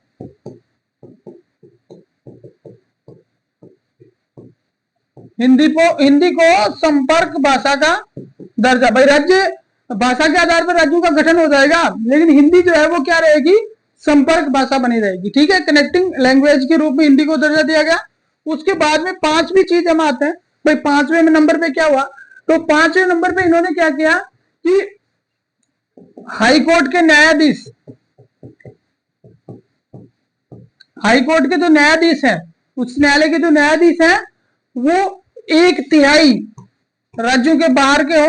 हिंदी को संपर्क भाषा का दर्जा। भाई राज्य भाषा के आधार पर राज्यों का गठन हो जाएगा, लेकिन हिंदी जो है वो क्या रहेगी, संपर्क भाषा बनी रहेगी, ठीक है। कनेक्टिंग लैंग्वेज के रूप में हिंदी को दर्जा दिया गया। उसके बाद में 5वीं चीज हम आते हैं, भाई 5वें नंबर पे क्या हुआ, तो 5वें नंबर पे इन्होंने क्या किया कि हाई कोर्ट के न्यायाधीश, हाई कोर्ट के जो न्यायाधीश हैं, उच्च न्यायालय के जो न्यायाधीश हैं, वो 1/3 राज्यों के बाहर के हो,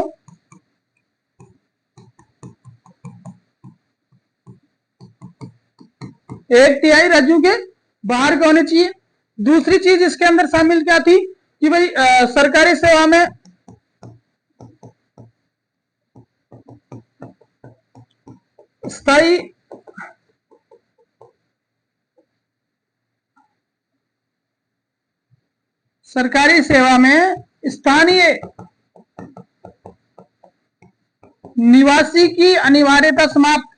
1/3 राज्यों के बाहर के होने चाहिए। दूसरी चीज इसके अंदर शामिल क्या थी कि भाई सरकारी सेवा में स्थायी सरकारी सेवा में स्थानीय निवासी की अनिवार्यता समाप्त।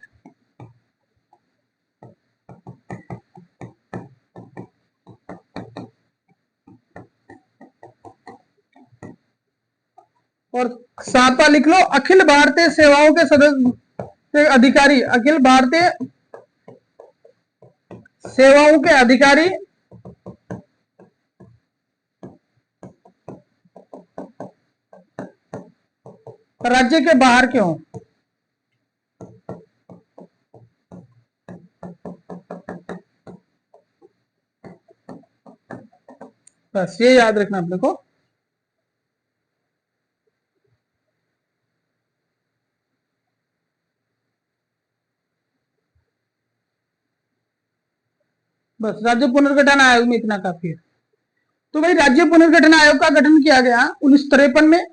और सातवां लिख लो, अखिल भारतीय सेवाओं के सदस्य अधिकारी, अखिल भारतीय सेवाओं के अधिकारी राज्य के बाहर के हों। बस ये याद रखना अपने को। बस राज्य पुनर्गठन आयोग में इतना काफी है। तो भाई राज्य पुनर्गठन आयोग का गठन किया गया 1953 में,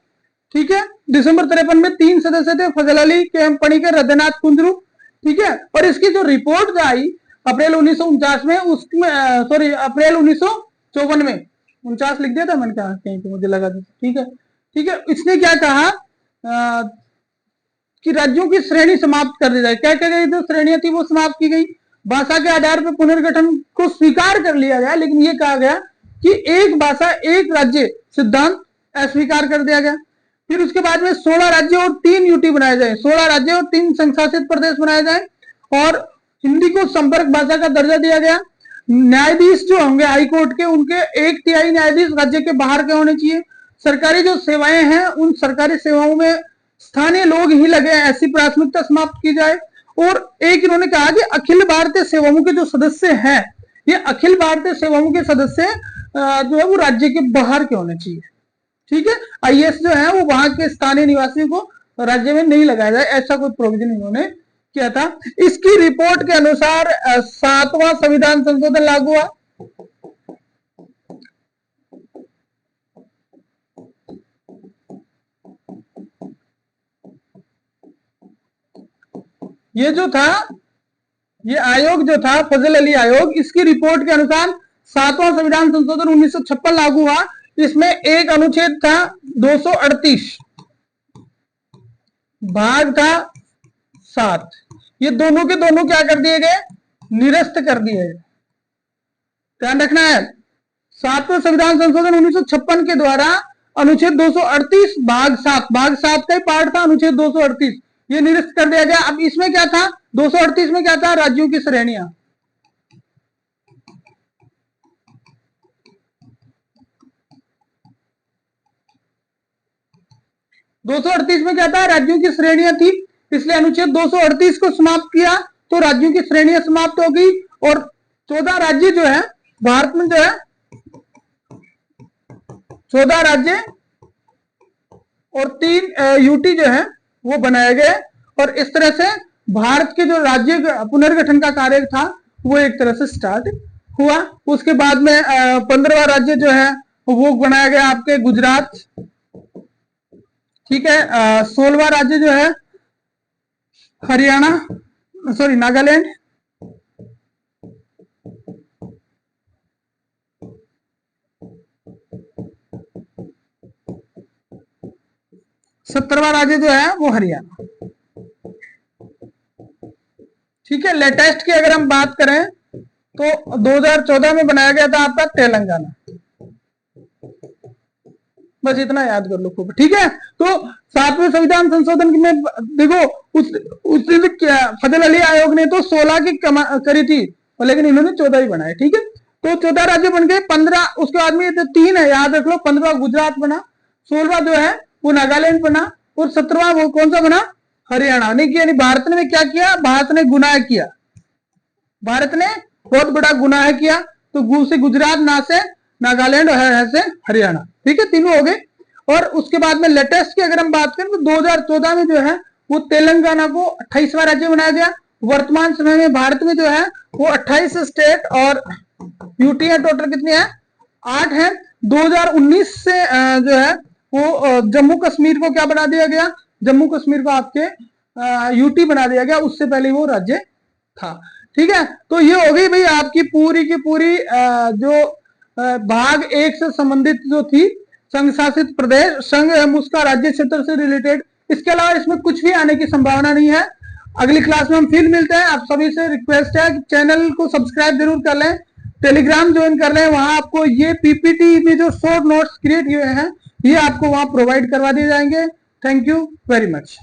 ठीक है। दिसंबर 53 में 3 सदस्य थे, फजल अली, के.एम. पणिकर, हृदयनाथ कुंजरू, ठीक है। और इसकी जो रिपोर्ट जो आई अप्रैल 1949 में, उसमें सॉरी अप्रैल 1954 में, 49 लिख दिया था मैंने, कहा कहीं पे मुझे लगा, ठीक है, ठीक है। इसने क्या कहा कि राज्यों की श्रेणी समाप्त कर दी जाए। क्या क्या गई जो श्रेणियां थी वो समाप्त की गई। भाषा के आधार पर पुनर्गठन को स्वीकार कर लिया गया, लेकिन ये कहा गया कि एक भाषा एक राज्य सिद्धांत अस्वीकार कर दिया गया। फिर उसके बाद में 16 राज्य और 3 यूटी बनाए जाए, 16 राज्य और 3 संशासित प्रदेश बनाए जाए, और हिंदी को संपर्क भाषा का दर्जा दिया गया। न्यायाधीश जो होंगे हाई कोर्ट के, उनके 1/3 न्यायाधीश राज्य के बाहर के होने चाहिए। सरकारी जो सेवाएं हैं उन सरकारी सेवाओं में स्थानीय लोग ही लगे, ऐसी प्राथमिकता समाप्त की जाए। और एक इन्होंने कहा कि अखिल भारतीय सेवाओं के जो सदस्य हैं, ये अखिल भारतीय सेवाओं के सदस्य जो है वो राज्य के बाहर के होने चाहिए। ठीक है, आईएएस जो है वो वहां के स्थानीय निवासियों को राज्य में नहीं लगाया जाए, ऐसा कोई प्रोविजन इन्होंने किया था। इसकी रिपोर्ट के अनुसार 7वां संविधान संशोधन लागू हुआ। ये जो था, ये आयोग जो था फजल अली आयोग, इसकी रिपोर्ट के अनुसार 7वां संविधान संशोधन 1956 लागू हुआ। इसमें एक अनुच्छेद था 238, भाग था 7, ये दोनों के दोनों क्या कर दिए गए, निरस्त कर दिए गए। ध्यान रखना है, 7वें संविधान संशोधन 1956 के द्वारा अनुच्छेद 238 भाग 7, भाग 7 का ही पार्ट था अनुच्छेद 238, ये निरस्त कर दिया गया। अब इसमें क्या था, 238 में क्या था, राज्यों की श्रेणियां। 238 में क्या था, राज्यों की श्रेणियां थी, इसलिए अनुच्छेद 238 को समाप्त किया तो राज्यों की श्रेणियां समाप्त हो गई। और 14 राज्य जो है भारत में, जो है 14 राज्य और 3 यूटी जो है वो बनाए गए। और इस तरह से भारत के जो राज्य पुनर्गठन का कार्य था वो एक तरह से स्टार्ट हुआ। उसके बाद में 15वां राज्य जो है वो बनाया गया आपके गुजरात। ठीक है, 16वां राज्य जो है हरियाणा, सॉरी नागालैंड। सत्रहवां राज्य जो है वो हरियाणा। ठीक है, लेटेस्ट की अगर हम बात करें तो 2014 में बनाया गया था आपका तेलंगाना। बस इतना याद कर लो खूब। ठीक है, तो 7वें संविधान संशोधन में देखो उस दिन क्या फजल अली आयोग ने तो 16 की करी थी, लेकिन इन्होंने 14 ही बनाए। ठीक है, तो 14 राज्य बन गए, 15 उसके बाद में तो 3 है, याद रख लो। 15वां गुजरात बना, 16वां जो है वो नागालैंड बना, और 17वां वो कौन सा बना, हरियाणा। नहीं किया, भारत ने क्या किया, भारत ने गुनाह किया, भारत ने बहुत बड़ा गुनाह किया। तो गु से गुजरात, ना से नागालैंड, है से हरियाणा। ठीक है, तीनों हो गए। और उसके बाद में लेटेस्ट की अगर हम बात करें तो 2014 में जो है वो तेलंगाना को 28वां राज्य बनाया गया। वर्तमान समय में भारत में जो है वो 28 स्टेट और यूटी है, टोटल कितनी है, 8 है। 2019 से जो है वो जम्मू कश्मीर को क्या बना दिया गया, जम्मू कश्मीर को आपके यूटी बना दिया गया, उससे पहले वो राज्य था। ठीक है, तो ये हो गई भाई आपकी पूरी की पूरी जो भाग 1 से संबंधित जो थी संघ शासित प्रदेश, संघ एवं उसका राज्य क्षेत्र से रिलेटेड। इसके अलावा इसमें कुछ भी आने की संभावना नहीं है। अगली क्लास में हम फिर मिलते हैं। आप सभी से रिक्वेस्ट है कि चैनल को सब्सक्राइब जरूर कर लें, टेलीग्राम ज्वाइन कर लें, वहां आपको ये पीपीटी में जो शॉर्ट नोट्स क्रिएट हुए हैं ये आपको वहां प्रोवाइड करवा दिए जाएंगे। Thank you very much.